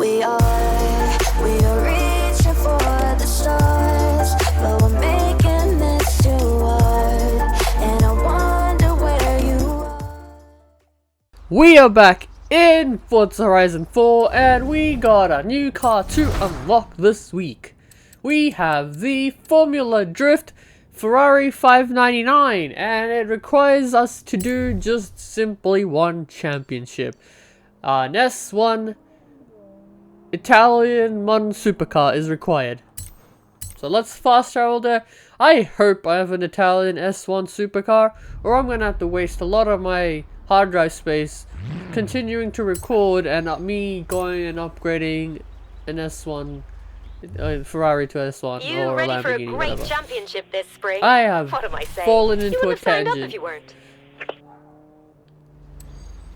We are reaching for the stars, but we're making this too hard, and I wonder where you are. We are back in Forza Horizon 4, and we got a new car to unlock this week. We have the Formula Drift Ferrari 599, and it requires us to do just simply one championship. An S1 Italian modern supercar is required. So let's fast travel there. I hope I have an Italian S1 supercar, or I'm gonna have to waste a lot of my hard drive space continuing to record and me going and upgrading an S1 Ferrari to S1 You or ready a for a Lamborghini, great whatever. championship this spring? I have What am I saying? fallen You into a wouldn't have signed up tangent. if you weren't.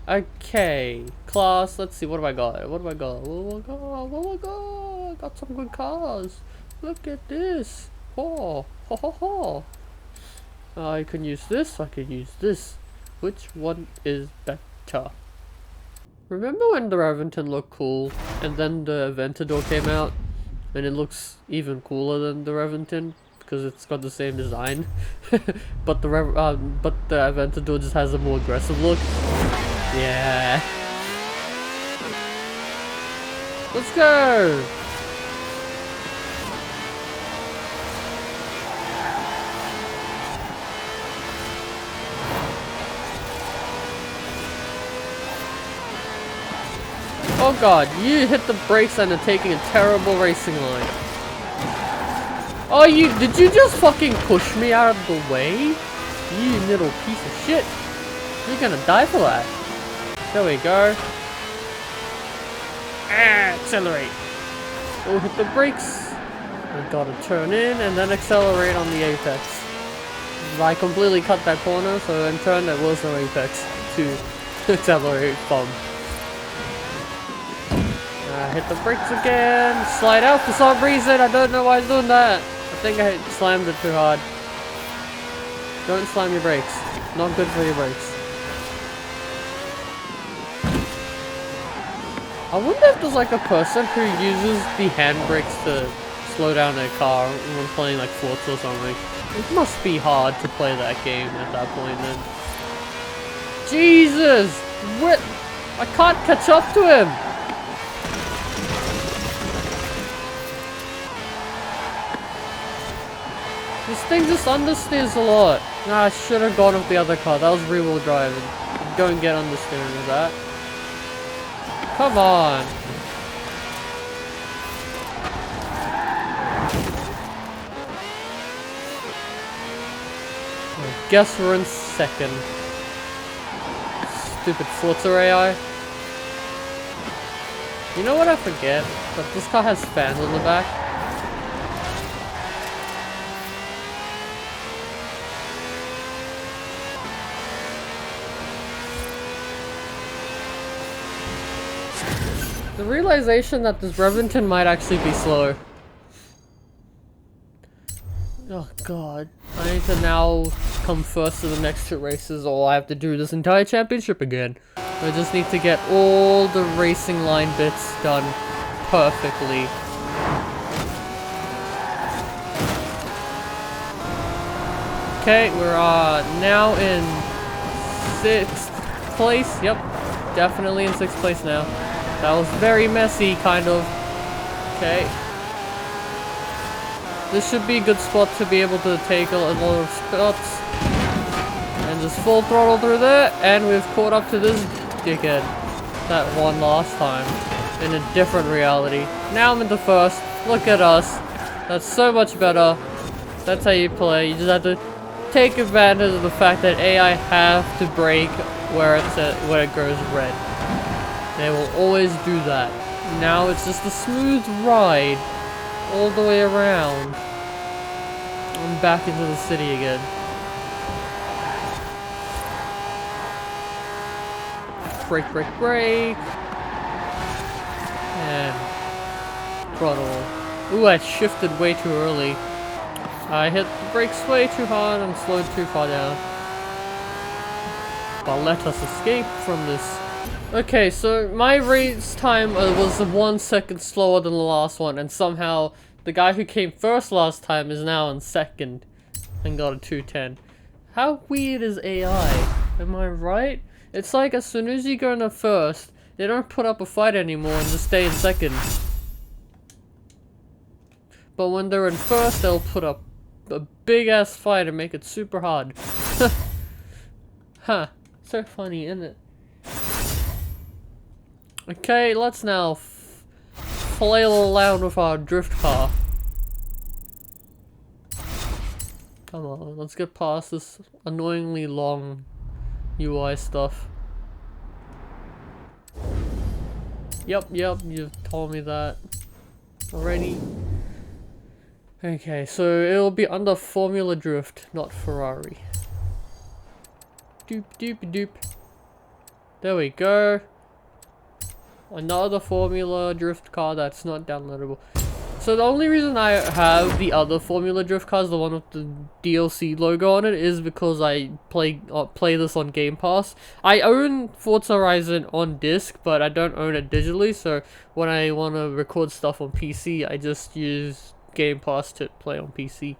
Okay, class, let's see, what have I got? What have I got? What have I got? What have I got? I got some good cars. Look at this. Oh, ho ho ho. I can use this, I can use this. Which one is better? Remember when the Revington looked cool, and then the Aventador came out, and it looks even cooler than the Revington because it's got the same design, but the Aventador just has a more aggressive look. Yeah. Let's go. Oh god, you hit the brakes and are taking a terrible racing line. Oh, did you just fucking push me out of the way? You little piece of shit. You're gonna die for that. There we go. Accelerate. Oh, hit the brakes. I gotta turn in and then accelerate on the apex. I completely cut that corner, so in turn there was no apex to accelerate from. Hit the brakes again. Slide out for some reason. I don't know why I'm doing that. I think I slammed it too hard. Don't slam your brakes. Not good for your brakes. I wonder if there's like a person who uses the handbrakes to slow down their car when playing like Forza or something. It must be hard to play that game at that point then. Jesus! What? I can't catch up to him! This thing just understeers a lot. Nah, I should have gone with the other car. That was rear-wheel driving. Don't get understeering with that. Come on. I guess we're in second. Stupid Forza AI. You know what I forget? That this car has fans on the back. The realization that this Revington might actually be slow. Oh god. I need to now come first to the next two races, or I have to do this entire championship again. I just need to get all the racing line bits done perfectly. Okay, we're now in 6th place. Yep, definitely in 6th place now. That was very messy, kind of. Okay. This should be a good spot to be able to take a lot of spots. And just full throttle through there. And we've caught up to this dickhead that won last time. In a different reality. Now I'm into first. Look at us. That's so much better. That's how you play. You just have to take advantage of the fact that AI have to brake where it goes red. They will always do that. Now it's just a smooth ride all the way around. I'm back into the city again. Brake, brake, brake. And throttle. Ooh, I shifted way too early. I hit the brakes way too hard and slowed too far down. But let us escape from this Okay, so my race time was 1 second slower than the last one, and somehow the guy who came first last time is now in second and got a 2:10. How weird is AI? Am I right? It's like as soon as you go into first, they don't put up a fight anymore and just stay in second. But when they're in first, they'll put up a big ass fight and make it super hard. Huh. So funny, isn't it? Okay, let's now flail around with our drift car. Come on, let's get past this annoyingly long UI stuff. Yep, you've told me that already. Okay, so it'll be under Formula Drift, not Ferrari. Doop doop doop. There we go. Another Formula Drift car that's not downloadable. So the only reason I have the other Formula Drift cars, the one with the DLC logo on it, is because I play this on Game Pass. I own Forza Horizon on disc, but I don't own it digitally, so when I want to record stuff on PC, I just use Game Pass to play on PC.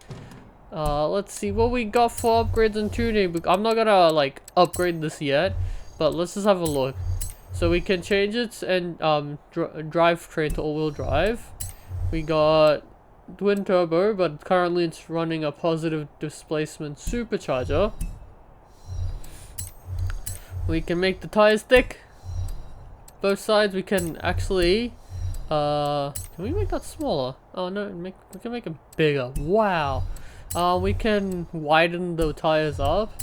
Let's see what we got for upgrades and tuning. I'm not gonna like upgrade this yet, but let's just have a look. So we can change it and drivetrain to all-wheel drive. We got twin turbo, but currently it's running a positive displacement supercharger. We can make the tires thick. Both sides. We can actually can we make that smaller? Oh no, we can make it bigger. Wow. We can widen the tires up,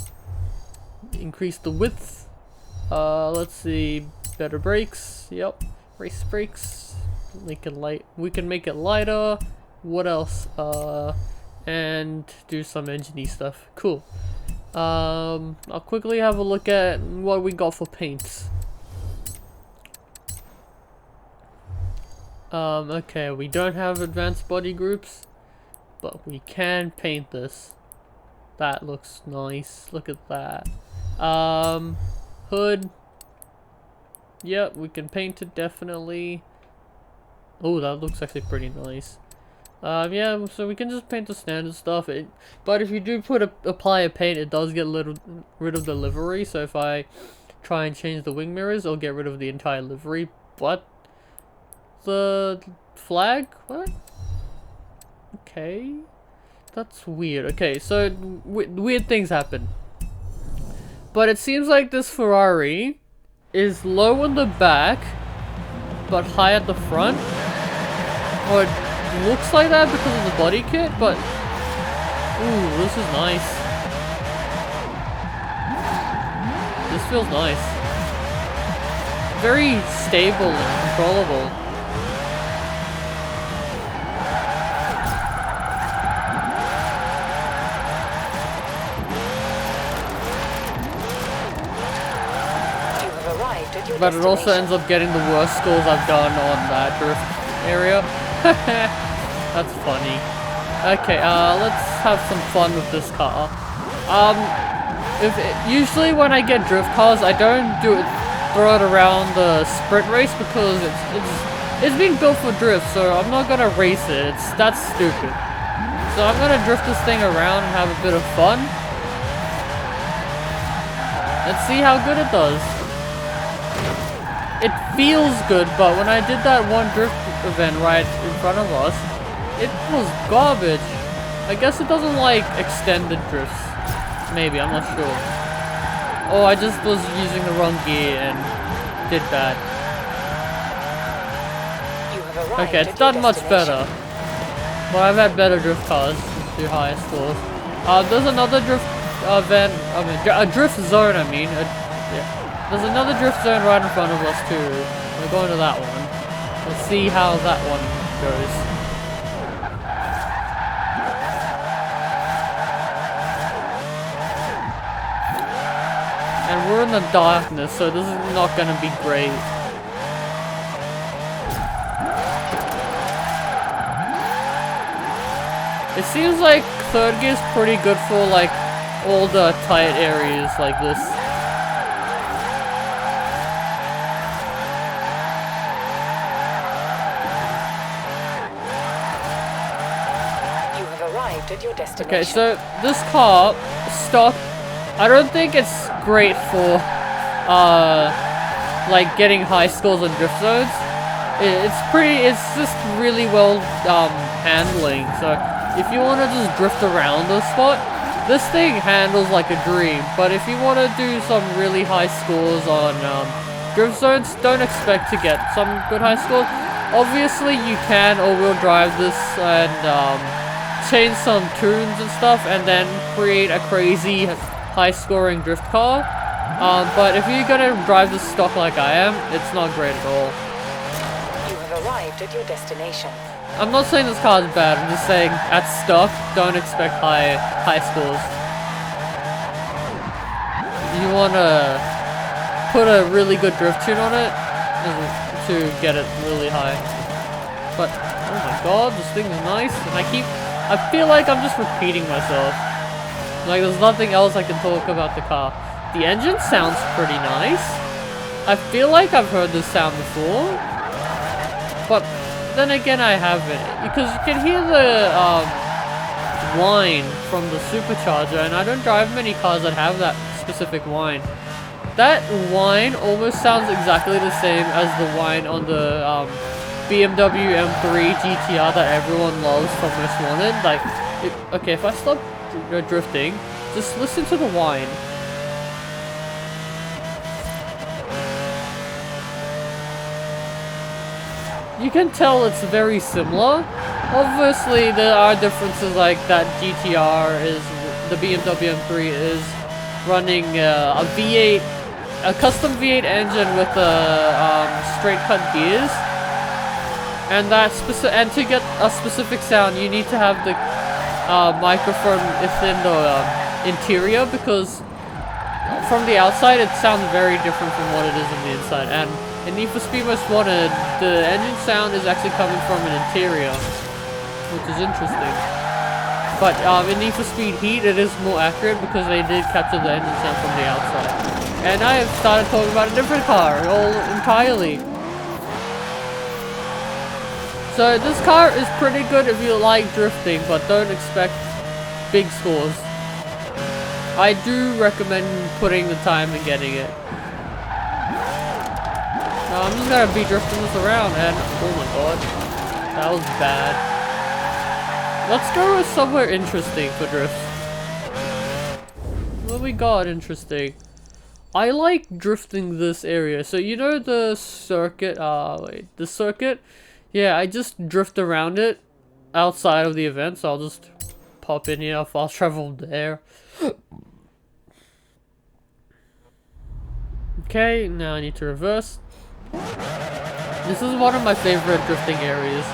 increase the width. Let's see, better brakes. Yep, race brakes. We can make it lighter. What else? And do some engine-y stuff. Cool. I'll quickly have a look at what we got for paints. Okay, we don't have advanced body groups, but we can paint this. That looks nice. Look at that. Hood. Yep, we can paint it definitely. Oh, that looks actually pretty nice. Yeah, so we can just paint the standard stuff. But if you do apply a paint, it does get rid of the livery. So if I try and change the wing mirrors, it'll get rid of the entire livery. But the flag? What? Okay. That's weird. Okay, so weird things happen. But it seems like this Ferrari is low in the back, but high at the front. Or it looks like that because of the body kit, but ooh, this is nice. This feels nice. Very stable and controllable. But it also ends up getting the worst scores I've done on that drift area. That's funny. Okay, let's have some fun with this car. Usually when I get drift cars, I don't throw it around the sprint race because it's being built for drift, so I'm not gonna race it. That's stupid. So I'm gonna drift this thing around and have a bit of fun. Let's see how good it does. It feels good, but when I did that one drift event right in front of us, it was garbage. I guess it doesn't like extended drifts. Maybe, I'm not sure. Oh, I just was using the wrong gear and did bad. Okay, it's done much better. But I've had better drift cars to higher scores. There's another drift event, a drift zone, yeah. There's another drift zone right in front of us too. We're going to that one. Let's see how that one goes. And we're in the darkness, so this is not going to be great. It seems like third gear is pretty good for like all the tight areas like this. arrived at your destination. Okay, so this car, stock, I don't think it's great for, like getting high scores on drift zones. It's just really well, handling. So if you want to just drift around a spot, this thing handles like a dream. But if you want to do some really high scores on, drift zones, don't expect to get some good high scores. Obviously, you can or will drive this and, change some tunes and stuff, and then create a crazy high-scoring drift car. But if you're gonna drive this stock like I am, it's not great at all. You have arrived at your destination. I'm not saying this car is bad. I'm just saying at stock, don't expect high scores. You wanna put a really good drift tune on it to get it really high. But oh my god, this thing is nice, and I feel like I'm just repeating myself. Like, there's nothing else I can talk about the car. The engine sounds pretty nice. I feel like I've heard this sound before. But then again, I haven't. Because you can hear the whine from the supercharger, and I don't drive many cars that have that specific whine. That whine almost sounds exactly the same as the whine on the BMW M3 GTR that everyone loves from Most Wanted. Like, okay, if I stop drifting, just listen to the whine. You can tell it's very similar. Obviously, there are differences, like that GTR is, the BMW M3 is running a V8, a custom V8 engine with straight cut gears. And and to get a specific sound, you need to have the microphone within the interior, because from the outside it sounds very different from what it is on the inside. And in Need for Speed Most Wanted, the engine sound is actually coming from an interior, which is interesting. But in Need for Speed Heat, it is more accurate because they did capture the engine sound from the outside. And I have started talking about a different car entirely. So this car is pretty good if you like drifting, but don't expect big scores. I do recommend putting the time and getting it. Now I'm just gonna be drifting this around, and oh my god, that was bad. Let's go with somewhere interesting for drifts. What we got interesting? I like drifting this area. So you know the circuit, the circuit? Yeah, I just drift around it outside of the event, so I'll just pop in here, I'll travel there. Okay, now I need to reverse. This is one of my favorite drifting areas,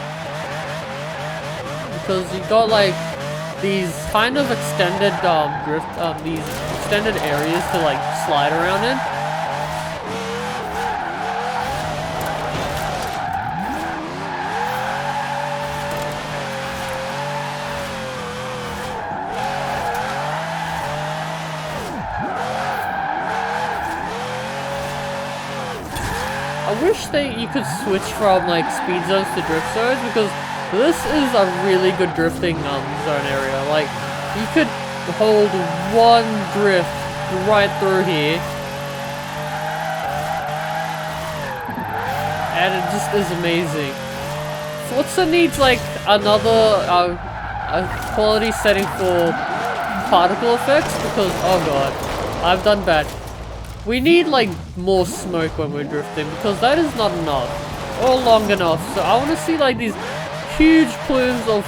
because you got like these kind of extended these extended areas to like slide around in. I wish you could switch from like speed zones to drift zones, because this is a really good drifting zone area. Like, you could hold one drift right through here, and it just is amazing. Forza needs like another quality setting for particle effects, because oh god, I've done bad. We need like more smoke when we're drifting, because that is not enough or long enough. So I want to see like these huge plumes of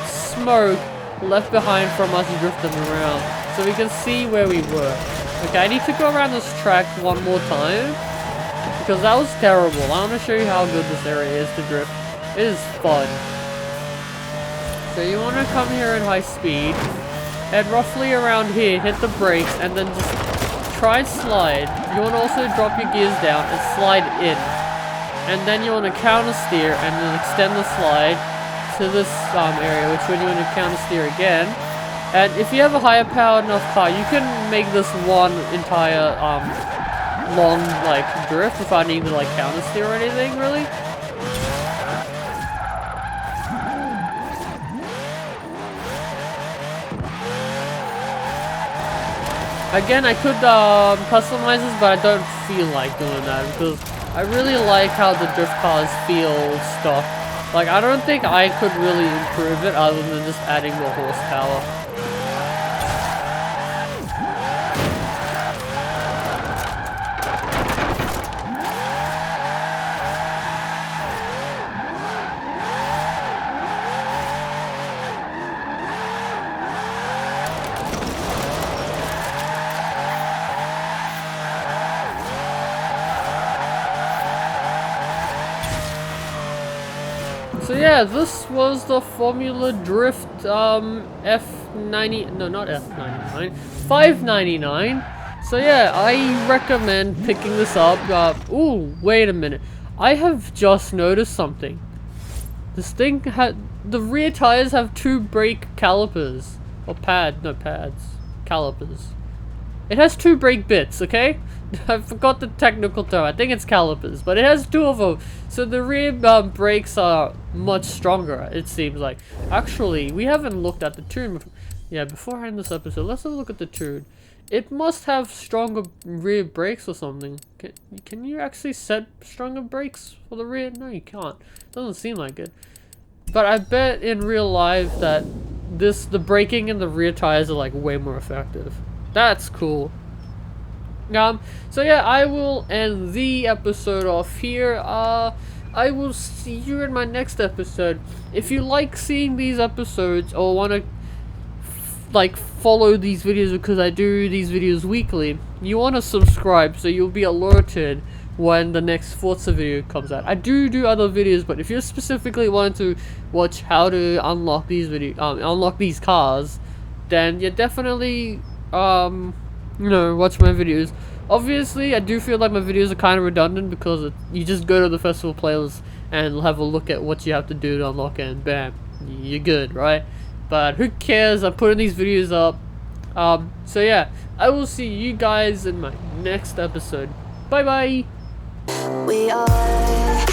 smoke left behind from us drifting around, so we can see where we were. Okay, I need to go around this track one more time, because that was terrible. I want to show you how good this area is to drift. It is fun. So you want to come here at high speed, and roughly around here, hit the brakes, and then just try and slide. You want to also drop your gears down and slide in. And then you want to counter steer and then extend the slide to this area, which when you want to counter steer again. And if you have a higher powered enough car, you can make this one entire long like drift without needing to like counter steer or anything really. Again, I could customize this, but I don't feel like doing that because I really like how the drift cars feel stuck. Like, I don't think I could really improve it other than just adding more horsepower. So yeah, this was the Formula Drift F90, no, not F99, 599. So yeah, I recommend picking this up. Ooh, wait a minute. I have just noticed something. This thing the rear tires have 2 brake calipers. Or pads. Calipers. It has 2 brake bits, okay? I forgot the technical term. I think it's calipers, but it has 2 of them. So the rear brakes are much stronger, it seems like. Actually, we haven't looked at the tune. Yeah, before I end this episode, let's have a look at the tune. It must have stronger rear brakes or something. Can you actually set stronger brakes for the rear? No, you can't. Doesn't seem like it. But I bet in real life that the braking in the rear tires are like way more effective. That's cool. So yeah, I will end the episode off here. I will see you in my next episode. If you like seeing these episodes or want to like follow these videos, because I do these videos weekly, you want to subscribe so you'll be alerted when the next Forza video comes out. I do other videos, but if you specifically want to watch how to unlock these unlock these cars, then you definitely you know, watch my videos. Obviously, I do feel like my videos are kind of redundant because you just go to the festival playlist and have a look at what you have to do to unlock it, and bam, you're good, right? But who cares? I'm putting these videos up. So yeah, I will see you guys in my next episode. Bye bye. We are